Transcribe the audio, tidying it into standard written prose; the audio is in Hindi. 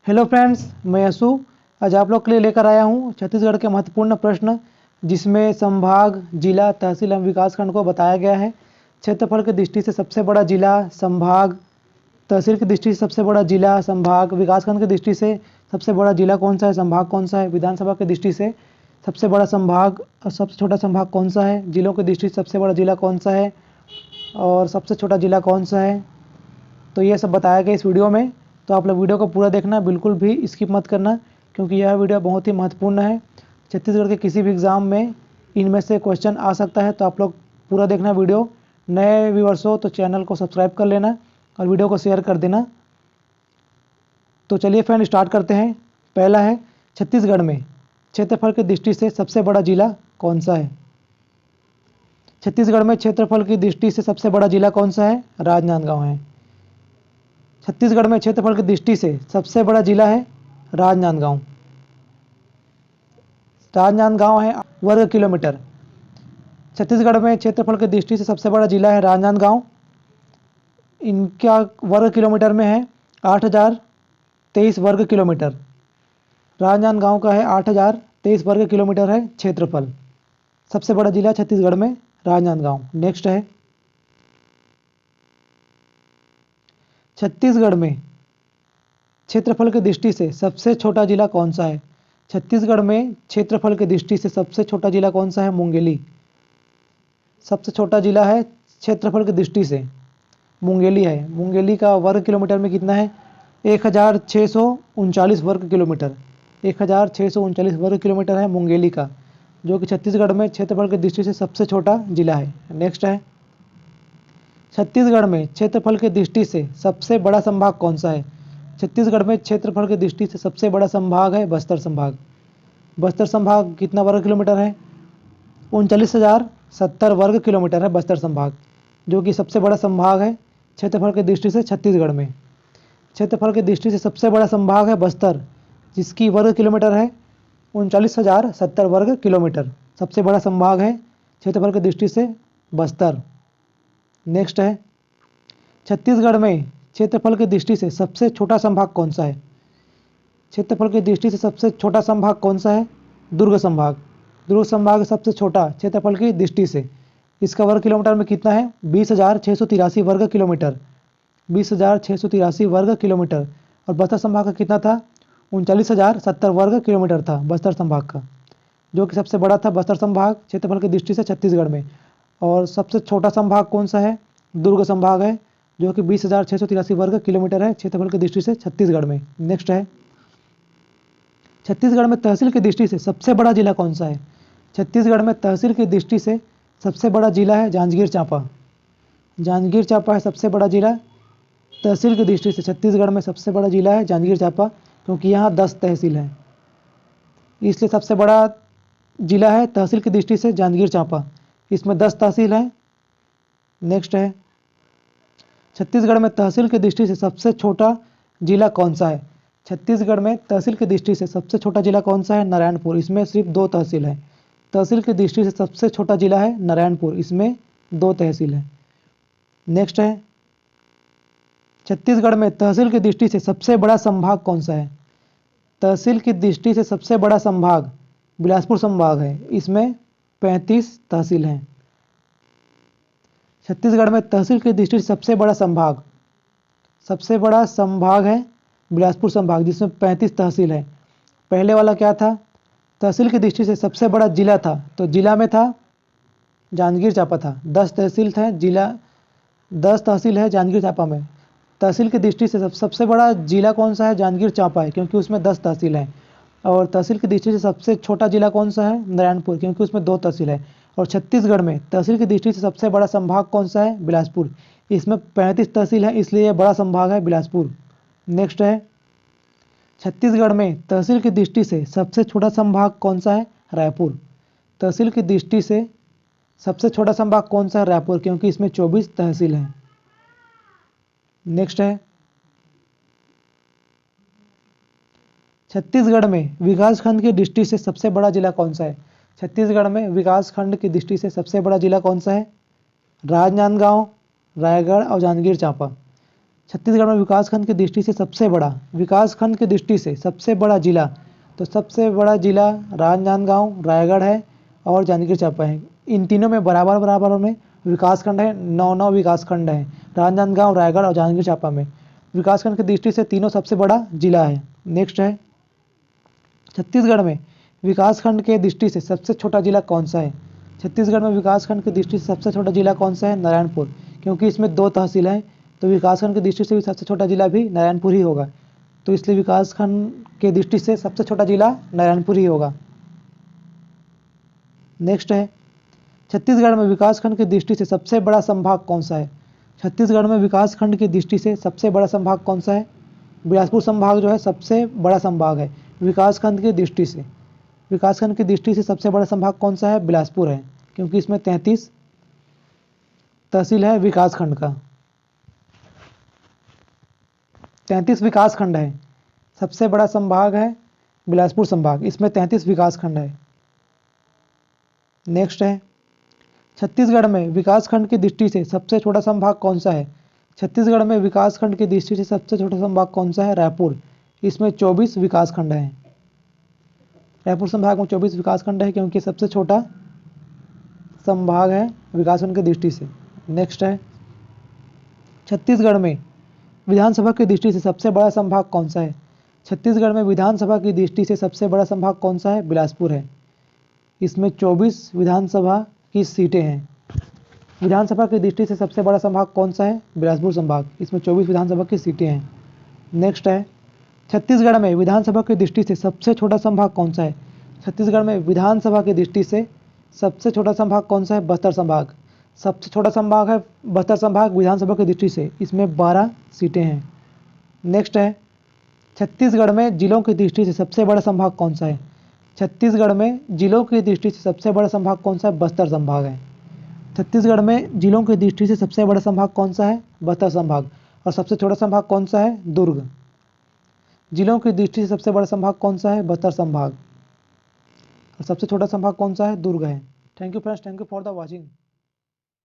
हेलो फ्रेंड्स, मैं यशु। आज आप लोग के लिए लेकर आया हूँ छत्तीसगढ़ के महत्वपूर्ण प्रश्न, जिसमें संभाग, जिला, तहसील एवं विकासखंड को बताया गया है। क्षेत्रफल की दृष्टि से सबसे बड़ा जिला, संभाग, तहसील की दृष्टि से सबसे बड़ा जिला, संभाग, विकासखंड की दृष्टि से सबसे बड़ा जिला कौन सा है, संभाग कौन सा है, विधानसभा की दृष्टि से सबसे बड़ा संभाग और सबसे छोटा संभाग कौन सा है, जिलों की दृष्टि से सबसे बड़ा जिला कौन सा है और सबसे छोटा जिला कौन सा है, तो ये सब बताया गया इस वीडियो में। तो आप लोग वीडियो को पूरा देखना, बिल्कुल भी स्किप मत करना, क्योंकि यह वीडियो बहुत ही महत्वपूर्ण है। छत्तीसगढ़ के किसी भी एग्ज़ाम में इनमें से क्वेश्चन आ सकता है, तो आप लोग पूरा देखना वीडियो। नए व्यूअर्स हो तो चैनल को सब्सक्राइब कर लेना और वीडियो को शेयर कर देना। तो चलिए फ्रेंड, स्टार्ट करते हैं। पहला है, छत्तीसगढ़ में क्षेत्रफल की दृष्टि से सबसे बड़ा जिला कौन सा है। छत्तीसगढ़ में क्षेत्रफल की दृष्टि से सबसे बड़ा जिला कौन सा है, राजनांदगांव है। छत्तीसगढ़ में क्षेत्रफल की दृष्टि से सबसे बड़ा जिला है राजनांदगांव। राजनांदगांव है वर्ग किलोमीटर। छत्तीसगढ़ में क्षेत्रफल की दृष्टि से सबसे बड़ा जिला है राजनांदगांव। इनका वर्ग किलोमीटर में है 8023 वर्ग किलोमीटर। राजनांदगांव का है 8023 वर्ग किलोमीटर है क्षेत्रफल। सबसे बड़ा जिला छत्तीसगढ़ में राजनांदगांव। नेक्स्ट है, छत्तीसगढ़ में क्षेत्रफल की दृष्टि से सबसे छोटा जिला कौन सा है। छत्तीसगढ़ में क्षेत्रफल की दृष्टि से सबसे छोटा जिला कौन सा है, मुंगेली। सबसे छोटा जिला है क्षेत्रफल की दृष्टि से मुंगेली है। मुंगेली का वर्ग किलोमीटर में कितना है, 1639 वर्ग किलोमीटर। 1639 वर्ग किलोमीटर है मुंगेली का, जो कि छत्तीसगढ़ में क्षेत्रफल की दृष्टि से सबसे छोटा जिला है। नेक्स्ट है, छत्तीसगढ़ में क्षेत्रफल की दृष्टि से सबसे बड़ा संभाग कौन सा है। छत्तीसगढ़ में क्षेत्रफल की दृष्टि से सबसे बड़ा संभाग है बस्तर संभाग। बस्तर संभाग कितना वर्ग किलोमीटर है, 39,070 वर्ग किलोमीटर है बस्तर संभाग, जो कि सबसे बड़ा संभाग है क्षेत्रफल की दृष्टि से छत्तीसगढ़ में। क्षेत्रफल की दृष्टि से सबसे बड़ा संभाग है बस्तर, जिसकी वर्ग किलोमीटर है 39,070 वर्ग किलोमीटर। सबसे बड़ा संभाग है क्षेत्रफल की दृष्टि से बस्तर। नेक्स्ट है, छत्तीसगढ़ में क्षेत्रफल की दृष्टि से सबसे छोटा संभाग कौन सा है। क्षेत्रफल की दृष्टि से सबसे छोटा संभाग कौन सा है, दुर्ग संभाग। दुर्ग संभाग सबसे छोटा क्षेत्रफल की दृष्टि से। इसका वर्ग किलोमीटर में कितना है, 20,683 वर्ग किलोमीटर। 20,683 वर्ग किलोमीटर। और बस्तर संभाग का कितना था, 39,070 वर्ग किलोमीटर था बस्तर संभाग का, जो कि सबसे बड़ा था बस्तर संभाग क्षेत्रफल की दृष्टि से छत्तीसगढ़ में। और सबसे छोटा संभाग कौन सा है, दुर्ग संभाग है, जो कि 20,683 वर्ग किलोमीटर है क्षेत्रफल की दृष्टि से छत्तीसगढ़ में। नेक्स्ट है, छत्तीसगढ़ में तहसील की दृष्टि से सबसे बड़ा जिला कौन सा है। छत्तीसगढ़ में तहसील की दृष्टि से सबसे बड़ा जिला है जांजगीर चांपा। जांजगीर चांपा है सबसे बड़ा जिला। तहसील की दृष्टि से छत्तीसगढ़ में सबसे बड़ा जिला है जांजगीर चांपा, क्योंकि यहाँ 10 तहसील हैं, इसलिए सबसे बड़ा जिला है तहसील की दृष्टि से जांजगीर चांपा। इसमें 10 तहसील हैं। नेक्स्ट है, छत्तीसगढ़ में तहसील की दृष्टि से सबसे छोटा जिला कौन सा है। छत्तीसगढ़ में तहसील की दृष्टि से सबसे छोटा जिला कौन सा है, नारायणपुर। इसमें सिर्फ 2 तहसील हैं। तहसील की दृष्टि से सबसे छोटा जिला है नारायणपुर, इसमें 2 तहसील हैं। नेक्स्ट है, छत्तीसगढ़ में तहसील की दृष्टि से सबसे बड़ा संभाग कौन सा है। तहसील की दृष्टि से सबसे बड़ा संभाग बिलासपुर संभाग है, इसमें 35 तहसील हैं। छत्तीसगढ़ में तहसील की दृष्टि से सबसे बड़ा संभाग है बिलासपुर संभाग, जिसमें 35 तहसील है। पहले वाला क्या था, तहसील की दृष्टि से सबसे बड़ा जिला था, तो जिला में था जांजगीर चांपा था। 10 तहसील थे, जिला 10 तहसील है जांजगीर चांपा में। तहसील की दृष्टि से सबसे बड़ा जिला कौन सा है, जांजगीर चांपा है, क्योंकि उसमें 10 तहसील हैं। और तहसील की दृष्टि से सबसे छोटा जिला कौन सा है, नारायणपुर, क्योंकि उसमें 2 तहसील है। और छत्तीसगढ़ में तहसील की दृष्टि से सबसे बड़ा संभाग कौन सा है, बिलासपुर। इसमें 35 तहसील है, इसलिए बड़ा संभाग है बिलासपुर। नेक्स्ट है, छत्तीसगढ़ में तहसील की दृष्टि से सबसे छोटा संभाग कौन सा है, रायपुर। तहसील की दृष्टि से सबसे छोटा संभाग कौन सा है, रायपुर, क्योंकि इसमें 24 तहसील हैं। नेक्स्ट है, छत्तीसगढ़ में विकासखंड की दृष्टि से सबसे बड़ा जिला कौन सा है। छत्तीसगढ़ में विकासखंड की दृष्टि से सबसे बड़ा जिला कौन सा है, राजनांदगांव, रायगढ़ और जांजगीर चांपा। छत्तीसगढ़ में विकासखंड की दृष्टि से सबसे बड़ा, विकासखंड की दृष्टि से सबसे बड़ा जिला, तो सबसे बड़ा जिला राजनांदगांव, रायगढ़ है और जांजगीर चांपा है। इन तीनों में बराबर बराबर में विकासखंड है, 9 विकासखंड है राजनांदगांव, रायगढ़ और जांजगीर चांपा में। विकासखंड की दृष्टि से तीनों सबसे बड़ा जिला है। नेक्स्ट है, छत्तीसगढ़ में विकासखंड के दृष्टि से सबसे छोटा जिला कौन सा है? छत्तीसगढ़ में विकासखंड की दृष्टि से सबसे छोटा जिला कौन सा है? नारायणपुर, क्योंकि इसमें 2 तहसील हैं, तो विकासखंड की दृष्टि से भी सबसे छोटा जिला भी नारायणपुर ही होगा, तो इसलिए विकासखंड के दृष्टि से सबसे छोटा जिला नारायणपुर ही होगा। नेक्स्ट है, छत्तीसगढ़ में विकासखंड की दृष्टि से सबसे बड़ा संभाग कौन सा है? छत्तीसगढ़ में विकासखंड की दृष्टि से सबसे बड़ा संभाग कौन सा है? बिलासपुर संभाग जो है सबसे बड़ा संभाग है विकासखंड की दृष्टि से। विकासखंड की दृष्टि से सबसे बड़ा संभाग कौन सा है? बिलासपुर है, क्योंकि इसमें 33 तहसील है विकासखंड का, 33 विकासखंड है। सबसे बड़ा संभाग है बिलासपुर संभाग, इसमें 33 विकासखंड है। नेक्स्ट है, छत्तीसगढ़ में विकासखंड की दृष्टि से सबसे छोटा संभाग कौन सा है? छत्तीसगढ़ में विकासखंड की दृष्टि से सबसे छोटा संभाग कौन सा है? रायपुर, इसमें 24 विकासखंड हैं। रायपुर संभाग में 24 विकासखंड है, क्योंकि सबसे छोटा संभाग है विकासखंड की दृष्टि से। नेक्स्ट है, छत्तीसगढ़ में विधानसभा की दृष्टि से सबसे बड़ा संभाग कौन सा है? छत्तीसगढ़ में विधानसभा की दृष्टि से सबसे बड़ा संभाग कौन सा है? बिलासपुर है, इसमें 24 विधानसभा की सीटें हैं। विधानसभा की दृष्टि से सबसे बड़ा संभाग कौन सा है? बिलासपुर संभाग, इसमें 24 विधानसभा की सीटें हैं। नेक्स्ट है, छत्तीसगढ़ में विधानसभा की दृष्टि से सबसे छोटा संभाग कौन सा है? छत्तीसगढ़ में विधानसभा की दृष्टि से सबसे छोटा संभाग कौन सा है? बस्तर संभाग, सबसे छोटा संभाग है बस्तर संभाग विधानसभा की दृष्टि से, इसमें 12 सीटें हैं। नेक्स्ट है, छत्तीसगढ़ में जिलों की दृष्टि से सबसे बड़ा संभाग कौन सा है? छत्तीसगढ़ में जिलों की दृष्टि से सबसे बड़ा संभाग कौन सा है? बस्तर संभाग है। छत्तीसगढ़ में जिलों की दृष्टि से सबसे बड़ा संभाग कौन सा है? बस्तर संभाग। और सबसे छोटा संभाग कौन सा है? दुर्ग। जिलों की दृष्टि से सबसे बड़ा संभाग कौन सा है? बस्तर संभाग। और सबसे छोटा संभाग कौन सा है? दुर्ग है। Thank you friends, thank you for the watching.